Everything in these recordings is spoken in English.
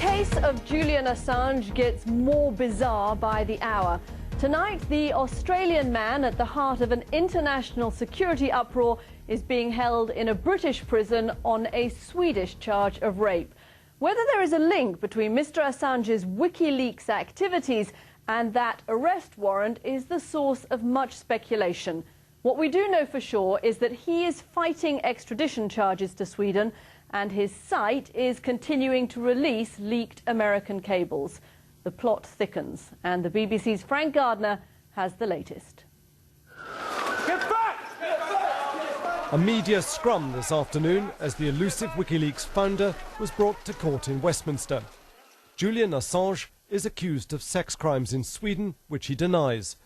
case of Julian Assange gets more bizarre by the hour. Tonight, the Australian man at the heart of an international security uproar is being held in a British prison on a Swedish charge of rape. Whether there is a link between Mr. Assange's WikiLeaks activities and that arrest warrant is the source of much speculation. What we do know for sure is that he is fighting extradition charges to Sweden, and his site is continuing to release leaked American cables. The plot thickens, and the BBC's Frank Gardner has the latest. Get back! Get back! A media scrum this afternoon as the elusive WikiLeaks founder was brought to court in Westminster. Julian Assange is accused of sex crimes in Sweden, which he denies.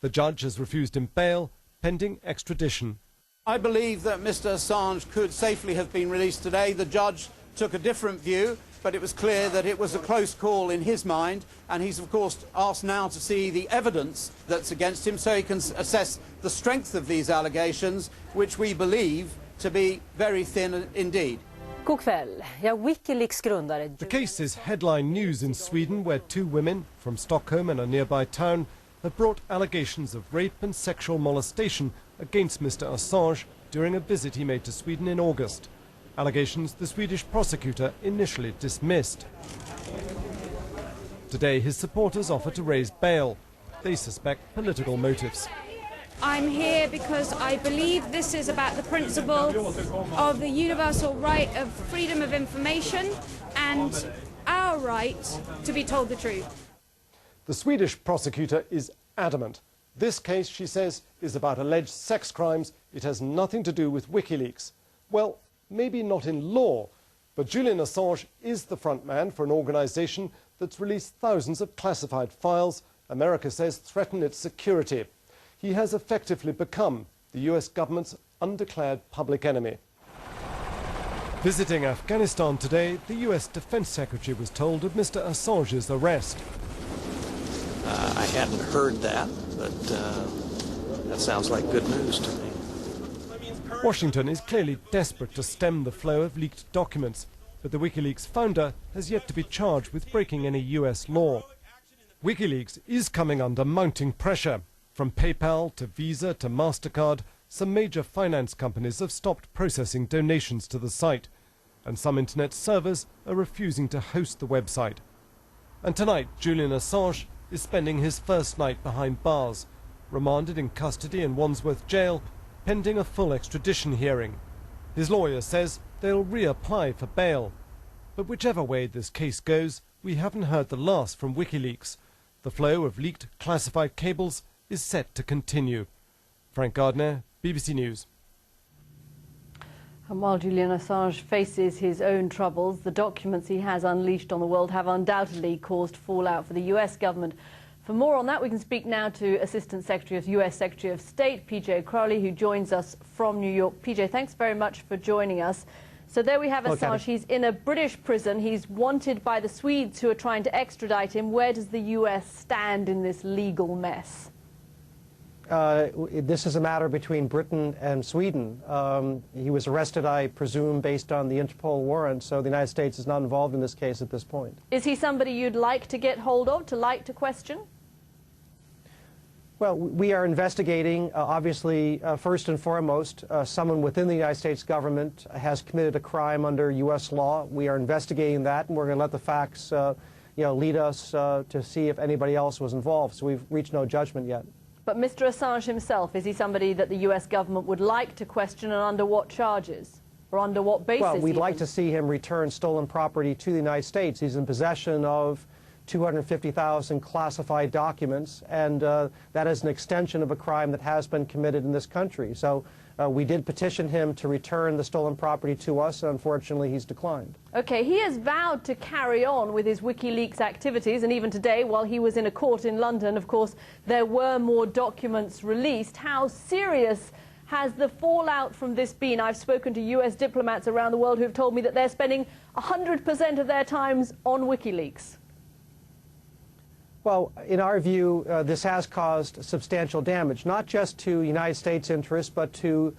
The judge has refused him bail, pending extradition. I believe that Mr. Assange could safely have been released today. The judge took a different view, but it was clear that it was a close call in his mind, and he's of course asked now to see the evidence that's against him so he can assess the strength of these allegations, which we believe to be very thin indeed. The case is headline news in Sweden, where two women from Stockholm and a nearby town have brought allegations of rape and sexual molestation against Mr. Assange during a visit he made to Sweden in August. Allegations the Swedish prosecutor initially dismissed. Today his supporters offer to raise bail. They suspect political motives. I'm here because I believe this is about the principle of the universal right of freedom of information and our right to be told the truth. The Swedish prosecutor is adamant. This case, she says, is about alleged sex crimes. It has nothing to do with WikiLeaks. Well, maybe not in law, but Julian Assange is the front man for an organization that's released thousands of classified files America says threaten its security. He has effectively become the US government's undeclared public enemy. Visiting Afghanistan today, the US Defense Secretary was told of Mr. Assange's arrest. I hadn't heard that, but that sounds like good news to me. Washington is clearly desperate to stem the flow of leaked documents, but the WikiLeaks founder has yet to be charged with breaking any US law. WikiLeaks is coming under mounting pressure. From PayPal to Visa to MasterCard, some major finance companies have stopped processing donations to the site, and some internet servers are refusing to host the website. And tonight, Julian Assange is spending his first night behind bars, remanded in custody in Wandsworth Jail, pending a full extradition hearing. His lawyer says they'll reapply for bail. But whichever way this case goes, we haven't heard the last from WikiLeaks. The flow of leaked classified cables is set to continue. Frank Gardner, BBC News. And while Julian Assange faces his own troubles, the documents he has unleashed on the world have undoubtedly caused fallout for the US government. For more on that, we can speak now to Assistant Secretary of US Secretary of State, PJ Crowley, who joins us from New York. PJ, thanks very much for joining us. So there we have Assange. He's in a British prison. He's wanted by the Swedes who are trying to extradite him. Where does the US stand in this legal mess? This is a matter between Britain and Sweden. He was arrested, I presume, based on the Interpol warrant, so the United States is not involved in this case at this point. Is he somebody you'd like to get hold of, to question? Well, we are investigating, obviously, first and foremost, someone within the United States government has committed a crime under U.S. law. We are investigating that, and we're going to let the facts lead us to see if anybody else was involved. So we've reached no judgment yet. But Mr. Assange himself, is he somebody that the U.S. government would like to question, and under what charges? Or under what basis? Well, we'd like to see him return stolen property to the United States. He's in possession of 250,000 classified documents, and that is an extension of a crime that has been committed in this country. So we did petition him to return the stolen property to us, and unfortunately he's declined. Okay, he has vowed to carry on with his WikiLeaks activities, and even today, while he was in a court in London, of course, there were more documents released. How serious has the fallout from this been? I've spoken to US diplomats around the world who have told me that they're spending 100% of their times on WikiLeaks. Well, in our view, this has caused substantial damage, not just to United States interests, but to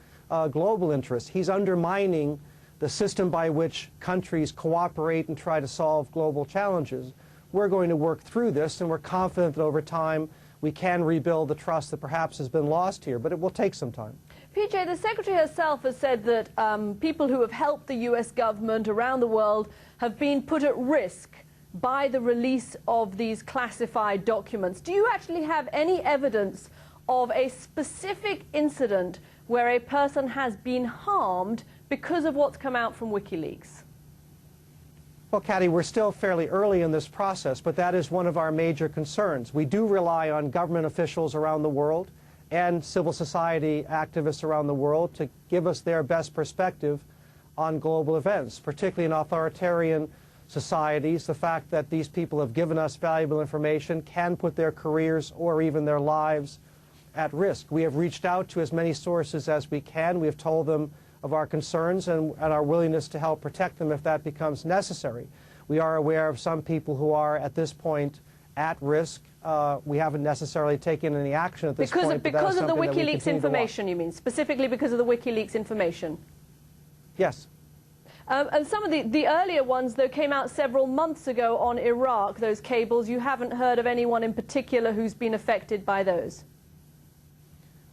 global interests. He's undermining the system by which countries cooperate and try to solve global challenges. We're going to work through this, and we're confident that over time we can rebuild the trust that perhaps has been lost here, but it will take some time. PJ, the Secretary herself has said that people who have helped the US government around the world have been put at risk by the release of these classified documents. Do you actually have any evidence of a specific incident where a person has been harmed because of what's come out from WikiLeaks? Well, Kathy, we're still fairly early in this process, but that is one of our major concerns. We do rely on government officials around the world and civil society activists around the world to give us their best perspective on global events, particularly in authoritarian societies. The fact that these people have given us valuable information can put their careers or even their lives at risk. We have reached out to as many sources as we can. We have told them of our concerns and our willingness to help protect them if that becomes necessary. We are aware of some people who are at this point at risk. We haven't necessarily taken any action at this point. Because of the WikiLeaks information, you mean? Specifically because of the WikiLeaks information? Yes. And some of the earlier ones, though, came out several months ago on Iraq, those cables. You haven't heard of anyone in particular who's been affected by those?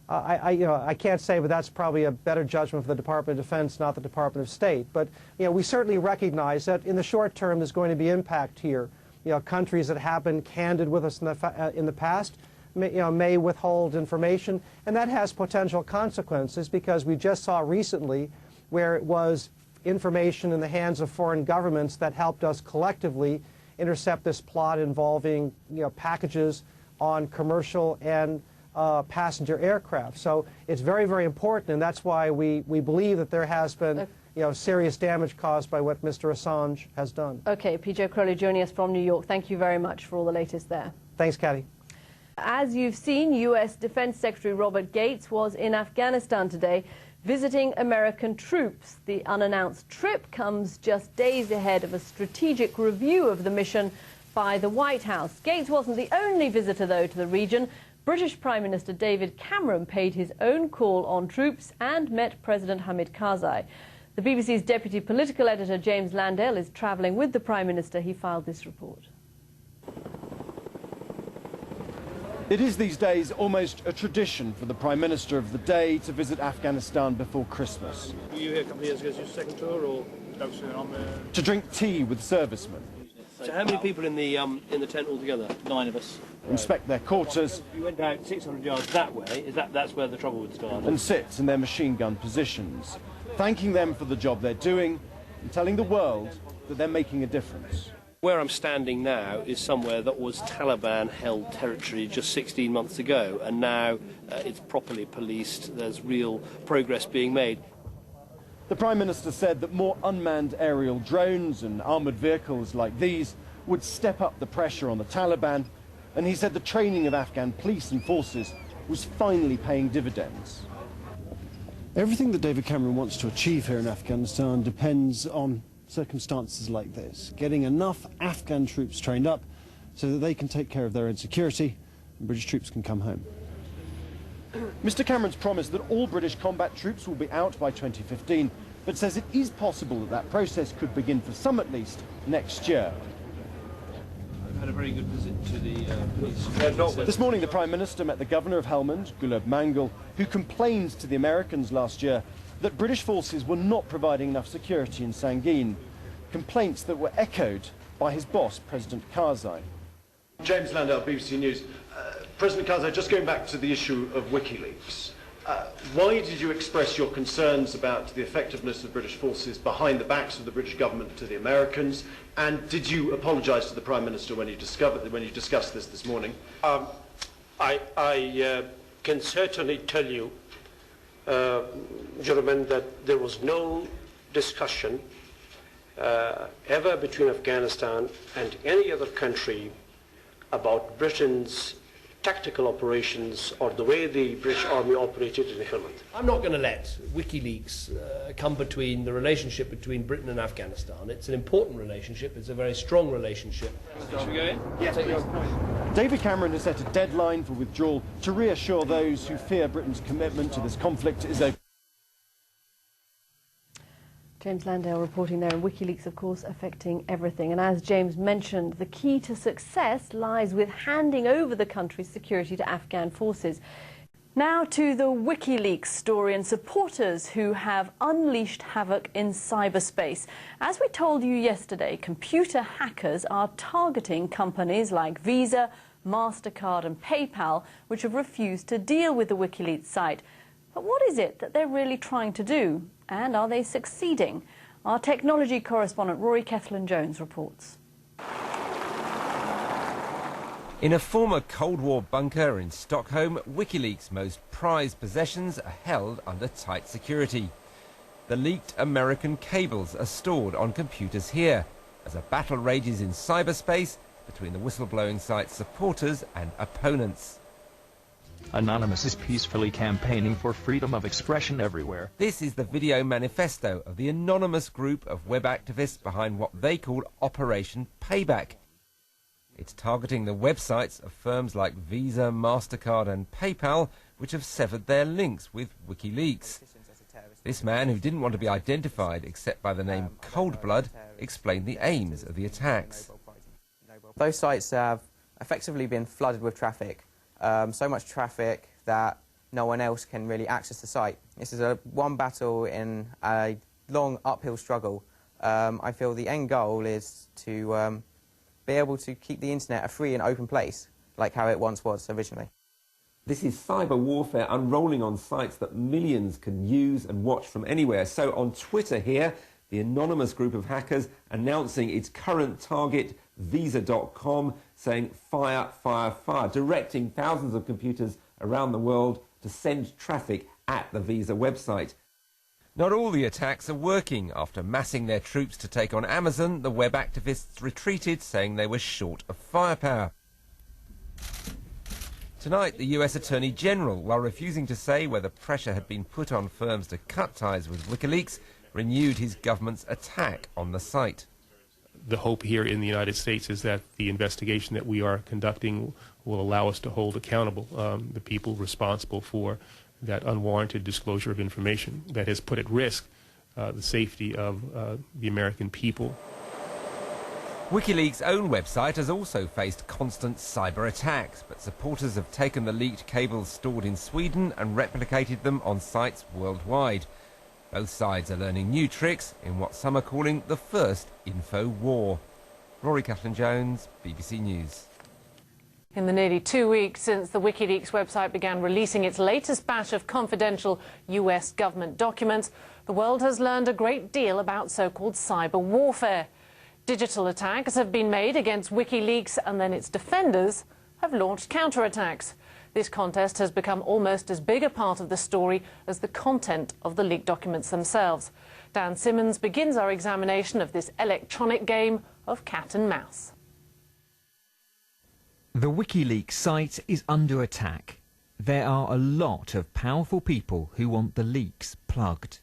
I can't say, but that's probably a better judgment for the Department of Defense, not the Department of State. But we certainly recognize that in the short term there's going to be impact here. Countries that have been candid with us in the past may withhold information, and that has potential consequences because we just saw recently where it was information in the hands of foreign governments that helped us collectively intercept this plot involving packages on commercial and passenger aircraft. So it's very, very important, and that's why we believe that there has been serious damage caused by what Mr. Assange has done. Okay, PJ Crowley joining us from New York. Thank you very much for all the latest there. Thanks, Kathy. As you've seen, U.S. Defense Secretary Robert Gates was in Afghanistan today visiting American troops. The unannounced trip comes just days ahead of a strategic review of the mission by the White House. Gates wasn't the only visitor, though, to the region. British Prime Minister David Cameron paid his own call on troops and met President Hamid Karzai. The BBC's deputy political editor James Landale is travelling with the Prime Minister. He filed this report. It is these days almost a tradition for the Prime Minister of the day to visit Afghanistan before Christmas. Were you here a couple of years ago as your second tour, or to drink tea with servicemen. So how many people in the tent altogether? 9 of us. Inspect their quarters. You went out 600 yards that way. That's where the trouble would start? And sit in their machine gun positions, thanking them for the job they're doing and telling the world that they're making a difference. Where I'm standing now is somewhere that was Taliban-held territory just 16 months ago, and now it's properly policed. There's real progress being made. The Prime Minister said that more unmanned aerial drones and armoured vehicles like these would step up the pressure on the Taliban, and he said the training of Afghan police and forces was finally paying dividends. Everything that David Cameron wants to achieve here in Afghanistan depends on circumstances like this, getting enough Afghan troops trained up so that they can take care of their own security and British troops can come home. Mr. Cameron's promised that all British combat troops will be out by 2015, but says it is possible that that process could begin, for some at least, next year. I've had a very good visit to the police. This morning the Prime Minister met the Governor of Helmand, Gulab Mangal, who complained to the Americans last year that British forces were not providing enough security in Sangin, complaints that were echoed by his boss, President Karzai. James Landale, BBC News. President Karzai, just going back to the issue of WikiLeaks, why did you express your concerns about the effectiveness of British forces behind the backs of the British government to the Americans, and did you apologise to the Prime Minister when you discussed this morning? I can certainly tell you, gentlemen, that there was no discussion ever between Afghanistan and any other country about Britain's tactical operations or the way the British Army operated in Helmand. I'm not going to let WikiLeaks come between the relationship between Britain and Afghanistan. It's an important relationship. It's a very strong relationship. Should we go in? Yes, David Cameron has set a deadline for withdrawal to reassure those who fear Britain's commitment to this conflict is over. James Landale reporting there, and WikiLeaks, of course, affecting everything. And as James mentioned, the key to success lies with handing over the country's security to Afghan forces. Now to the WikiLeaks story and supporters who have unleashed havoc in cyberspace. As we told you yesterday, computer hackers are targeting companies like Visa, MasterCard and PayPal, which have refused to deal with the WikiLeaks site. But what is it that they're really trying to do? And are they succeeding? Our technology correspondent Rory Jones reports. In a former Cold War bunker in Stockholm, WikiLeaks' most prized possessions are held under tight security. The leaked American cables are stored on computers here, as a battle rages in cyberspace between the whistleblowing site's supporters and opponents. Anonymous is peacefully campaigning for freedom of expression everywhere. This is the video manifesto of the anonymous group of web activists behind what they call Operation Payback. It's targeting the websites of firms like Visa, MasterCard and PayPal, which have severed their links with WikiLeaks. This man, who didn't want to be identified except by the name Coldblood, explained the aims of the attacks. Those sites have effectively been flooded with traffic, so much traffic that no one else can really access the site. This is one battle in a long uphill struggle. I feel the end goal is to be able to keep the internet a free and open place, like how it once was originally. This is cyber warfare unrolling on sites that millions can use and watch from anywhere. So on Twitter here, the anonymous group of hackers announcing its current target, Visa.com, saying fire, fire, fire, directing thousands of computers around the world to send traffic at the Visa website. Not all the attacks are working. After massing their troops to take on Amazon, the web activists retreated, saying they were short of firepower. Tonight, the US Attorney General, while refusing to say whether pressure had been put on firms to cut ties with WikiLeaks, renewed his government's attack on the site. The hope here in the United States is that the investigation that we are conducting will allow us to hold accountable the people responsible for that unwarranted disclosure of information that has put at risk the safety of the American people. WikiLeaks' own website has also faced constant cyber attacks, but supporters have taken the leaked cables stored in Sweden and replicated them on sites worldwide. Both sides are learning new tricks in what some are calling the first info war. Rory Jones, BBC News. In the nearly 2 weeks since the WikiLeaks website began releasing its latest batch of confidential US government documents, the world has learned a great deal about so-called cyber warfare. Digital attacks have been made against WikiLeaks, and then its defenders have launched counterattacks. This contest has become almost as big a part of the story as the content of the leaked documents themselves. Dan Simmons begins our examination of this electronic game of cat and mouse. The WikiLeaks site is under attack. There are a lot of powerful people who want the leaks plugged.